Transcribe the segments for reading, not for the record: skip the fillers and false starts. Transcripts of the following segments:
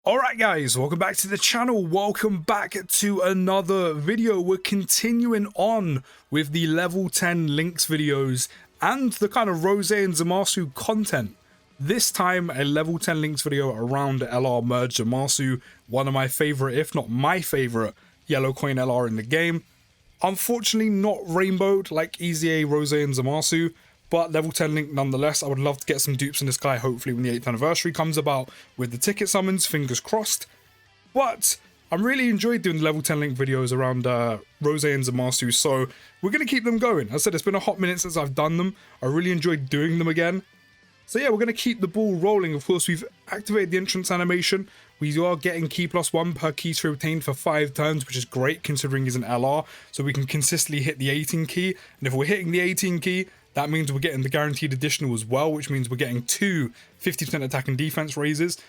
Alright guys, welcome back to the channel, welcome back to another video. We're continuing on with the level 10 links videos and the kind of Rose and Zamasu content. This time a level 10 links video around LR Merge Zamasu, one of my favourite, if not my favourite, yellow coin LR in the game. Unfortunately not rainbowed like EZA, Rose and Zamasu, but level 10 link nonetheless. I would love to get some dupes in this guy, hopefully when the 8th anniversary comes about with the ticket summons, fingers crossed. But I'm really enjoyed doing the level 10 link videos around Rose and Zamasu, so we're going to keep them going. As I said, it's been a hot minute since I've done them. I really enjoyed doing them again. So yeah, we're going to keep the ball rolling. Of course, we've activated the entrance animation. We are getting key +1 per key to obtain for 5 turns, which is great considering he's an LR, so we can consistently hit the 18 key. And if we're hitting the 18 key, that means we're getting the guaranteed additional as well, which means we're getting 2 50% attack and defense raises.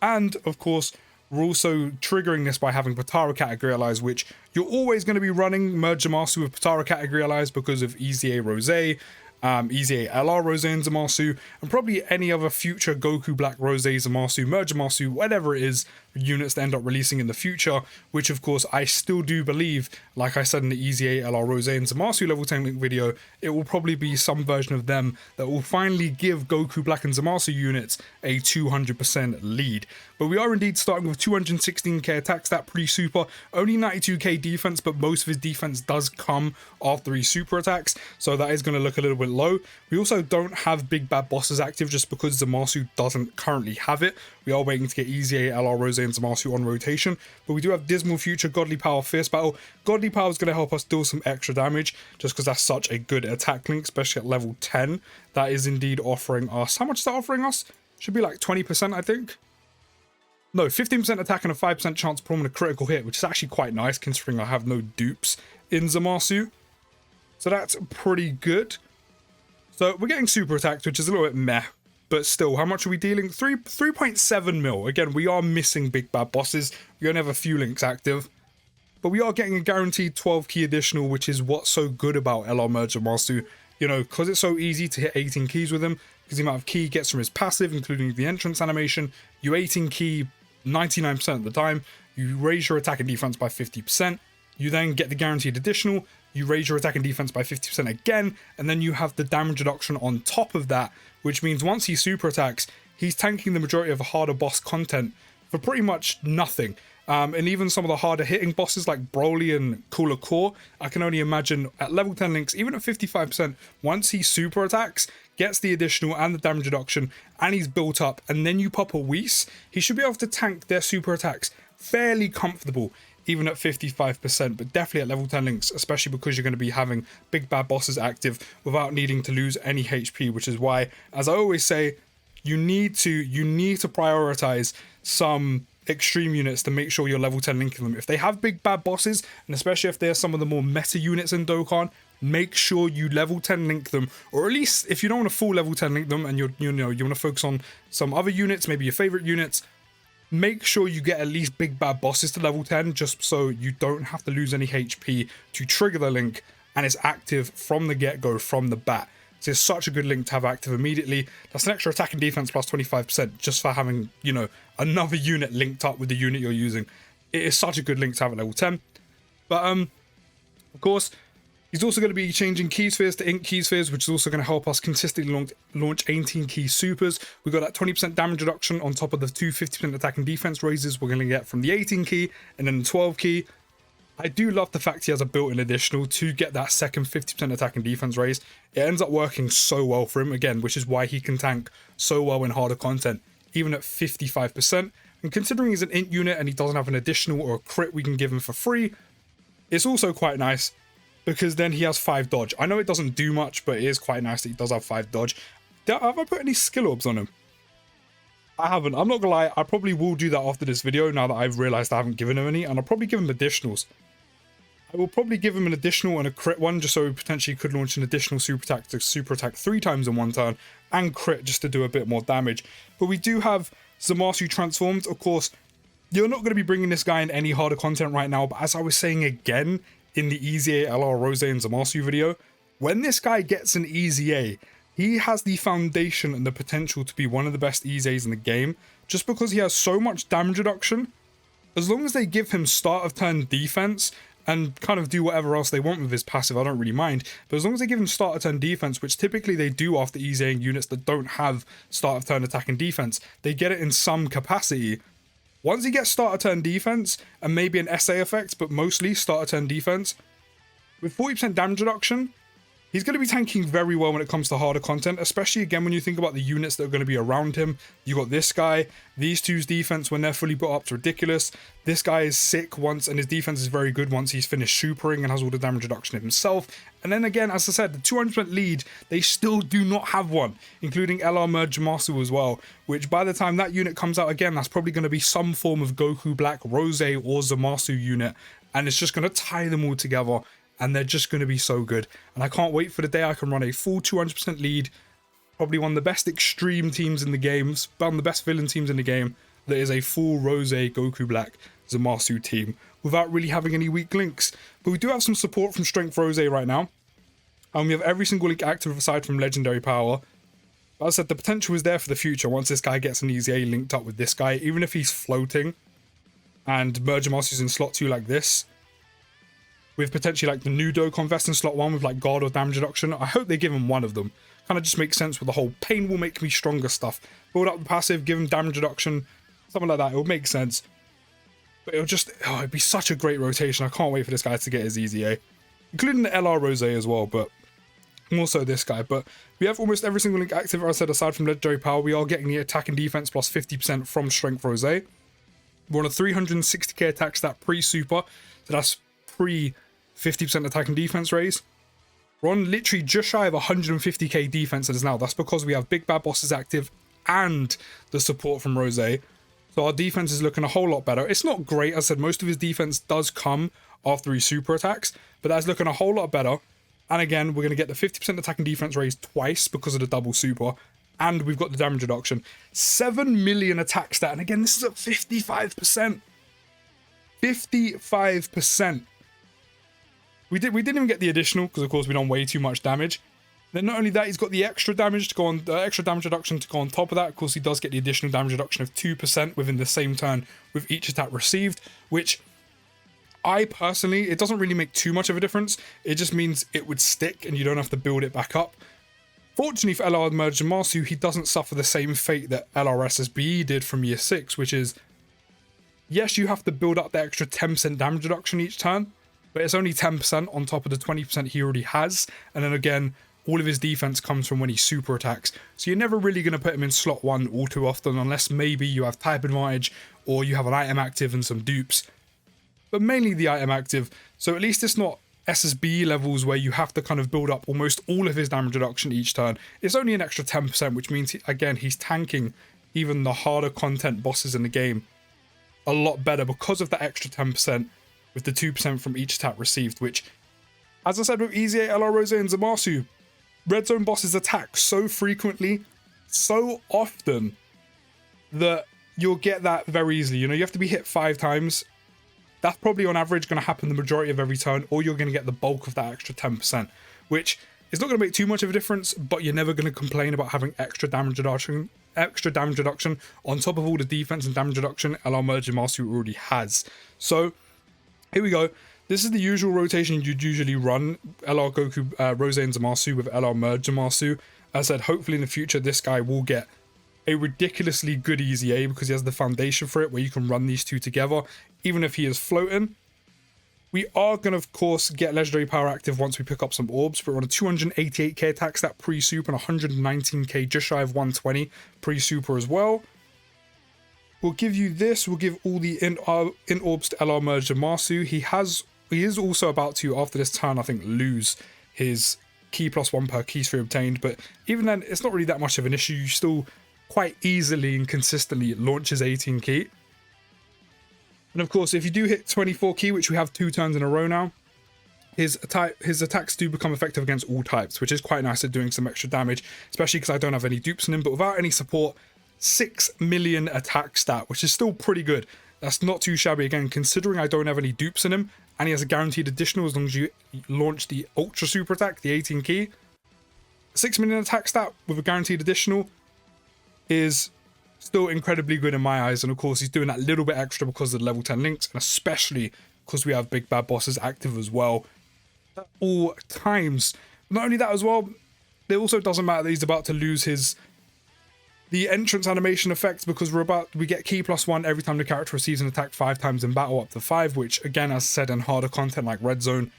And of course, we're also triggering this by having Potara category allies, which you're always going to be running Merge Zamasu with Potara category allies because of EZA Rose, EZA LR Rose and Zamasu, and probably any other future Goku Black Rose Zamasu, Merge Zamasu, whatever it is, units that end up releasing in the future, which of course I still do believe, like I said in the EZA LR Rose and Zamasu level 10 link video, it will probably be some version of them that will finally give Goku Black and Zamasu units a 200% lead. But we are indeed starting with 216k attack stat, pretty super, only 92k defense, but most of his defense does come after his super attacks, so that is going to look a little bit low. We also don't have big bad bosses active just because Zamasu doesn't currently have it. We are waiting to get EZA, LR, Rose and Zamasu on rotation, but we do have Dismal Future, Godly Power, Fierce Battle. Godly Power is going to help us deal some extra damage just because that's such a good attack link, especially at level 10. That is indeed offering us, how much is that offering us? Should be like 20%, I think. No, 15% attack and a 5% chance to perform a critical hit, which is actually quite nice considering I have no dupes in Zamasu. So that's pretty good. So we're getting super attacked, which is a little bit meh, but still, how much are we dealing? 3.7 mil. Again, we are missing big bad bosses. We only have a few links active, but we are getting a guaranteed 12 key additional, which is what's so good about LR Merge Zamasu. You know, because it's so easy to hit 18 keys with him, because the amount of key he gets from his passive, including the entrance animation, you 18 key 99% of the time, you raise your attack and defense by 50%, you then get the guaranteed additional, you raise your attack and defense by 50% again, and then you have the damage reduction on top of that, which means once he super attacks, he's tanking the majority of harder boss content for pretty much nothing. And even some of the harder hitting bosses like Broly and Cooler Core, I can only imagine at level 10 links, even at 55%, once he super attacks, gets the additional and the damage reduction, and he's built up, and then you pop a Whis, he should be able to tank their super attacks fairly comfortable, even at 55%, but definitely at level 10 links, especially because you're going to be having big bad bosses active without needing to lose any HP, which is why, as I always say, you need to prioritize some extreme units to make sure you're level 10 linking them. If they have big bad bosses, and especially if they're some of the more meta units in Dokkan, make sure you level 10 link them, or at least if you don't want to full level 10 link them and you want to focus on some other units, maybe your favorite units, make sure you get at least big bad bosses to level 10 just so you don't have to lose any HP to trigger the link and it's active from the get-go, from the bat. So it's such a good link to have active immediately. That's an extra attack and defense plus 25% just for having, you know, another unit linked up with the unit you're using. It is such a good link to have at level 10. But of course, he's also going to be changing key spheres to ink key spheres, which is also going to help us consistently launch 18 key supers. We've got that 20% damage reduction on top of the 2 50% attack and defense raises we're going to get from the 18 key and then the 12 key. I do love the fact he has a built-in additional to get that second 50% attack and defense raise. It ends up working so well for him, again, which is why he can tank so well in harder content, even at 55%. And considering he's an int unit and he doesn't have an additional or a crit we can give him for free, it's also quite nice because then he has 5 dodge. I know it doesn't do much, but it is quite nice that he does have 5 dodge. Have I put any skill orbs on him? I haven't. I'm not gonna lie, I probably will do that after this video now that I've realized I haven't given him any, and I'll probably give him additionals. I will probably give him an additional and a crit one just so he potentially could launch an additional super attack to super attack 3 times in one turn and crit just to do a bit more damage. But we do have Zamasu transformed. Of course, you're not going to be bringing this guy in any harder content right now, but as I was saying again in the EZA, LR, Rose and Zamasu video, when this guy gets an EZA, he has the foundation and the potential to be one of the best EZAs in the game just because he has so much damage reduction, as long as they give him start of turn defense and kind of do whatever else they want with his passive, I don't really mind. But as long as they give him start of turn defense, which typically they do after easying units that don't have start of turn attack and defense, they get it in some capacity. Once he gets start of turn defense and maybe an SA effect, but mostly start of turn defense, with 40% damage reduction, he's going to be tanking very well when it comes to harder content, especially again when you think about the units that are going to be around him. You got this guy, these two's defense when they're fully built up is ridiculous. This guy is sick once, and his defense is very good once he's finished supering and has all the damage reduction himself. And then again, as I said, the 200% lead, they still do not have one, including LR Merge Zamasu as well, which by the time that unit comes out again, that's probably going to be some form of Goku Black, Rose, or Zamasu unit, and it's just going to tie them all together. And they're just going to be so good. And I can't wait for the day I can run a full 200% lead. Probably one of the best extreme teams in the game. One of the best villain teams in the game. That is a full Rose, Goku Black, Zamasu team. Without really having any weak links. But we do have some support from Strength Rose right now. And we have every single link active aside from Legendary Power. But as I said, the potential is there for the future once this guy gets an easy A linked up with this guy. Even if he's floating. And Merge Zamasu in slot 2 like this. With potentially like the new Dokkan vest in slot 1 with like guard or damage reduction. I hope they give him one of them. Kind of just makes sense with the whole pain will make me stronger stuff. Build up the passive, give him damage reduction, something like that. It would make sense. But it'll just, it'd be such a great rotation. I can't wait for this guy to get his easy A. Including the LR Rose as well, but more so this guy. But we have almost every single link active, as I said, aside from Legendary Power. We are getting the attack and defense plus 50% from Strength Rose. We're on a 360k attack stat pre-super. So that's pre 50% attack and defense raise. We're on literally just shy of 150k defenses now. That's because we have Big Bad Bosses active and the support from Rose. So our defense is looking a whole lot better. It's not great. As I said, most of his defense does come after he super attacks, but that's looking a whole lot better. And again, we're going to get the 50% attack and defense raise twice because of the double super. And we've got the damage reduction. 7 million attack stat. And again, this is at 55%. 55%. We didn't even get the additional because of course we done way too much damage. Then not only that, he's got the extra damage to go on, the extra damage reduction to go on top of that. Of course, he does get the additional damage reduction of 2% within the same turn with each attack received, which I personally, it doesn't really make too much of a difference. It just means it would stick and you don't have to build it back up. Fortunately for LR Merge Zamasu, he doesn't suffer the same fate that LRSSBE did from year 6, which is, yes, you have to build up the extra 10% damage reduction each turn, but it's only 10% on top of the 20% he already has. And then again, all of his defense comes from when he super attacks. So you're never really going to put him in slot 1 all too often, unless maybe you have type advantage or you have an item active and some dupes. But mainly the item active. So at least it's not SSB levels where you have to kind of build up almost all of his damage reduction each turn. It's only an extra 10%, which means, again, he's tanking even the harder content bosses in the game a lot better because of the extra 10%. With the 2% from each attack received, which, as I said with Easy 8, LR Rose and Zamasu, red zone bosses attack so frequently, so often, that you'll get that very easily. You know, you have to be hit 5 times. That's probably on average going to happen the majority of every turn, or you're going to get the bulk of that extra 10%, which is not going to make too much of a difference, but you're never going to complain about having extra damage reduction on top of all the defense and damage reduction LR Merge Zamasu already has. So, here we go. This is the usual rotation you'd usually run. LR Goku, Rose and Zamasu with LR Merge Zamasu. As I said, hopefully in the future this guy will get a ridiculously good easy A because he has the foundation for it where you can run these two together. Even if he is floating. We are going to, of course, get Legendary Power active once we pick up some orbs. But we're on a 288k attack stat pre-super and 119k, just shy of 120 pre-super as well. We'll give you this. We'll give all the in orbs to LR Merge Zamasu. He is also about to, after this turn, I think, lose his key +1 per key stream obtained. But even then, it's not really that much of an issue. You still quite easily and consistently launch his 18 key. And of course, if you do hit 24 key, which we have 2 turns in a row now, his attacks do become effective against all types, which is quite nice at doing some extra damage, especially because I don't have any dupes in him. But without any support, 6 million attack stat, which is still pretty good. That's not too shabby, again, considering I don't have any dupes in him, and he has a guaranteed additional as long as you launch the Ultra Super Attack, the 18 key. 6 million attack stat with a guaranteed additional is still incredibly good in my eyes. And of course, he's doing that little bit extra because of the level 10 links, and especially because we have big bad bosses active as well at all times. Not only that as well, it also doesn't matter that he's about to lose the entrance animation effect, because we get key +1 every time the character receives an attack 5 times in battle, up to 5, which again, as said, in harder content like Red Zone,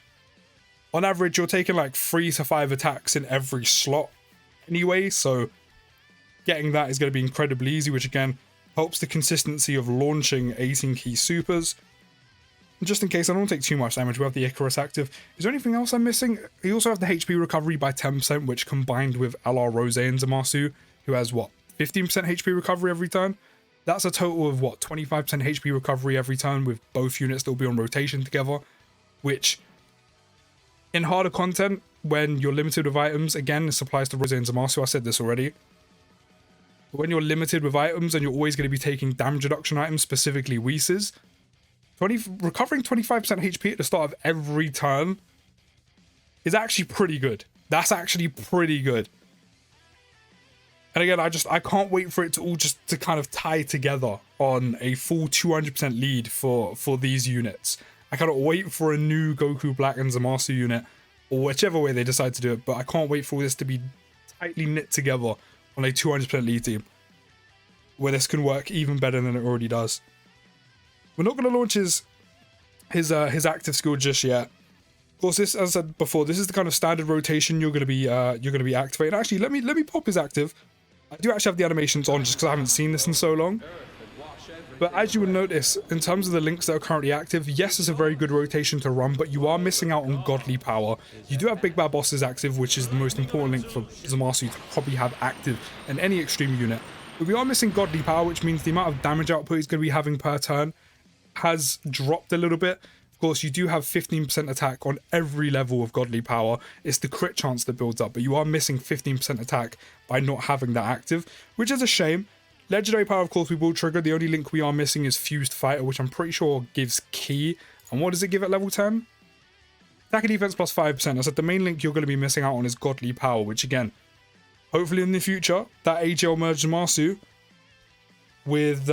on average you're taking like 3 to 5 attacks in every slot anyway, so getting that is going to be incredibly easy, which again helps the consistency of launching 18 key supers. And just in case I don't take too much damage, we have the Icarus active. Is there anything else I'm missing? You also have the HP recovery by 10%, which combined with LR Rose and Zamasu, who has what, 15% HP recovery every turn? That's a total of what, 25% HP recovery every turn, with both units that will be on rotation together, which in harder content, when you're limited with items, again, this applies to Rose and Zamasu, I said this already. When you're limited with items and you're always going to be taking damage reduction items, specifically Whis, recovering 25% HP at the start of every turn is actually pretty good. That's actually pretty good. And again, I can't wait for it to all just to kind of tie together on a full 200% lead for these units. I cannot wait for a new Goku Black and Zamasu unit, or whichever way they decide to do it, but I can't wait for this to be tightly knit together on a 200% lead team, where this can work even better than it already does. We're not going to launch his active skill just yet. Of course, this, as I said before, this is the kind of standard rotation you're going to be activating. Actually, let me pop his active. I do actually have the animations on just because I haven't seen this in so long. But as you would notice, in terms of the links that are currently active, yes, it's a very good rotation to run, but you are missing out on Godly Power. You do have Big Bad Bosses active, which is the most important link for Zamasu to probably have active in any extreme unit. But we are missing Godly Power, which means the amount of damage output he's going to be having per turn has dropped a little bit. Of course, you do have 15% attack on every level of Godly Power. It's the crit chance that builds up, but you are missing 15% attack by not having that active, which is a shame. Legendary Power, of course, we will trigger. The only link we are missing is Fused Fighter, which I'm pretty sure gives Key. And what does it give at level 10? Attack and defense plus 5%. I said the main link you're going to be missing out on is Godly Power, which again, hopefully in the future, that AGL merge Zamasu with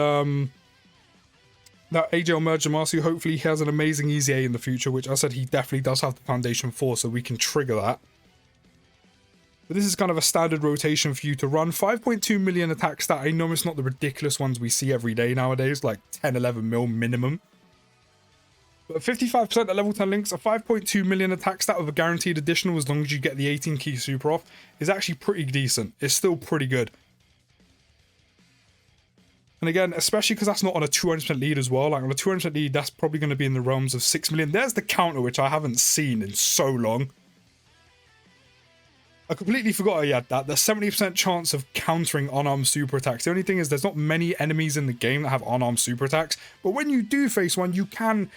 hopefully he has an amazing EZA in the future, which I said he definitely does have the foundation for, so we can trigger that. But this is kind of a standard rotation for you to run. 5.2 million attack stat. I know it's not the ridiculous ones we see every day nowadays, like 10, 11 mil minimum. But 55% at level 10 links, a 5.2 million attack stat with a guaranteed additional as long as you get the 18 key super off is actually pretty decent. It's still pretty good. And again, especially because that's not on a 200% lead as well. Like on a 200% lead, that's probably going to be in the realms of 6 million. There's the counter, which I haven't seen in so long. I completely forgot he had that. The 70% chance of countering unarmed super attacks. The only thing is there's not many enemies in the game that have unarmed super attacks. But when you do face one, you can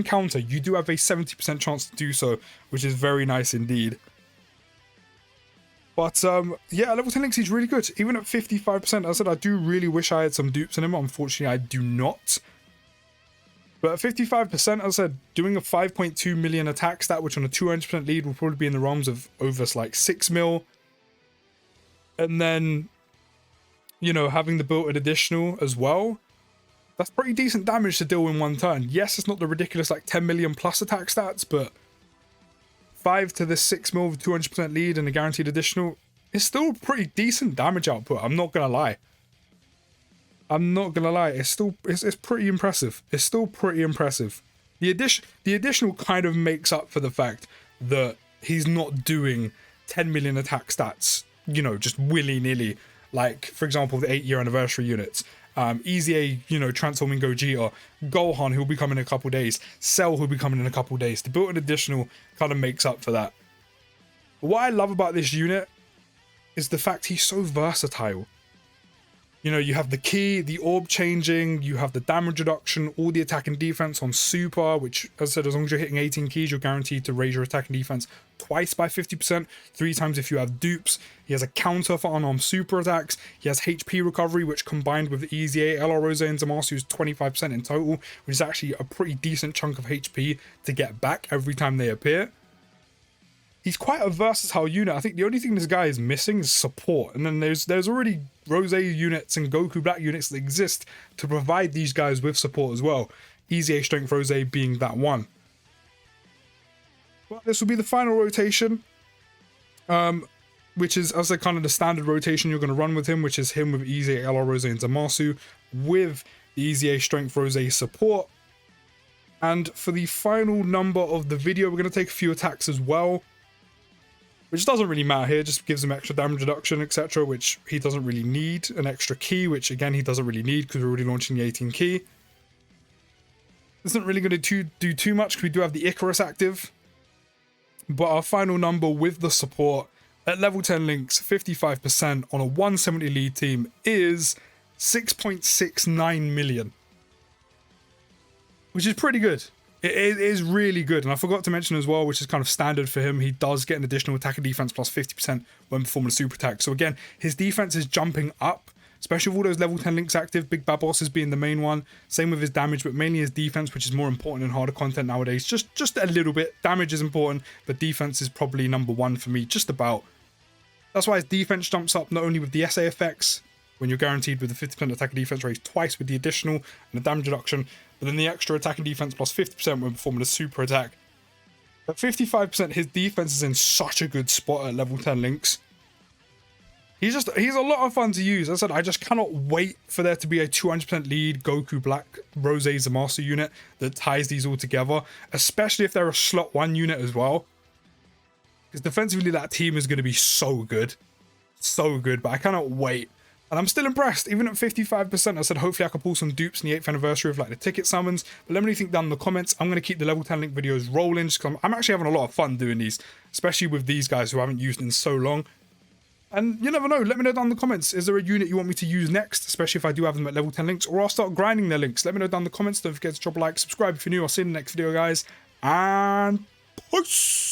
counter. You do have a 70% chance to do so, which is very nice indeed. But yeah, level 10 links he's really good. Even at 55%, I said I do really wish I had some dupes in him. Unfortunately, I do not. But at 55%, as I said, doing a 5.2 million attack stat, which on a 200% lead will probably be in the realms of over like 6 mil. And then, you know, having the built-in additional as well. That's pretty decent damage to deal in one turn. Yes, it's not the ridiculous like 10 million plus attack stats, but 5 to the 6 mil with 200% lead and a guaranteed additional is still pretty decent damage output. I'm not going to lie. It's pretty impressive. It's still pretty impressive. The additional kind of makes up for the fact that he's not doing 10 million attack stats, you know, just willy-nilly. Like, for example, the 8-year anniversary units. EZA, you know, transforming Gogeta. Gohan, who'll be coming in a couple days. Cell, who'll be coming in a couple days. The built-in additional kind of makes up for that. What I love about this unit is the fact he's so versatile. You know, you have the key, the orb changing, you have the damage reduction, all the attack and defense on super, which, as I said, as long as you're hitting 18 keys, you're guaranteed to raise your attack and defense twice by 50%, 3 times if you have dupes. He has a counter for unarmed super attacks. He has HP recovery, which combined with EZA, LR Rose and Zamasu is 25% in total, which is actually a pretty decent chunk of HP to get back every time they appear. He's quite a versatile unit. I think the only thing this guy is missing is support. And then there's already Rose units and Goku Black units that exist to provide these guys with support as well. Easy A Strength Rose being that one. Well, this will be the final rotation, which is, as I kind of the standard rotation you're going to run with him, which is him with Easy A LR Rose and Zamasu with the Easy A Strength Rose support. And for the final number of the video, we're going to take a few attacks as well, which doesn't really matter here, just gives him extra damage reduction, etc., which he doesn't really need. An extra key, which again he doesn't really need because we're already launching the 18 key. This isn't really going to do too much because we do have the Icarus active. But our final number with the support at level 10 links, 55% on a 170 lead team is 6.69 million. Which is pretty good. It is really good. And I forgot to mention as well, which is kind of standard for him, he does get an additional attack and defense plus 50% when performing a super attack. So again, his defense is jumping up, especially with all those level 10 links active, Big Bad Bosses being the main one. Same with his damage, but mainly his defense, which is more important in harder content nowadays. Just a little bit. Damage is important, but defense is probably number one for me, just about. That's why his defense jumps up not only with the SA effects, when you're guaranteed with the 50% attack and defense raise twice with the additional and the damage reduction, but then the extra attack and defense plus 50% when performing a super attack. At 55%, his defense is in such a good spot at level 10 links. He's a lot of fun to use. As I said, I just cannot wait for there to be a 200% lead Goku Black Rose Zamasu unit that ties these all together, especially if they're a slot 1 unit as well. Because defensively that team is going to be so good. So good, but I cannot wait. And I'm still impressed, even at 55%. I said hopefully I can pull some dupes in the 8th anniversary of like the ticket summons. But let me know what you think down in the comments. I'm going to keep the level 10 link videos rolling just because I'm actually having a lot of fun doing these, especially with these guys who I haven't used in so long. And you never know, let me know down in the comments, is there a unit you want me to use next, especially if I do have them at level 10 links, or I'll start grinding their links. Let me know down in the comments. Don't forget to drop a like, subscribe if you're new. I'll see you in the next video, guys, and peace!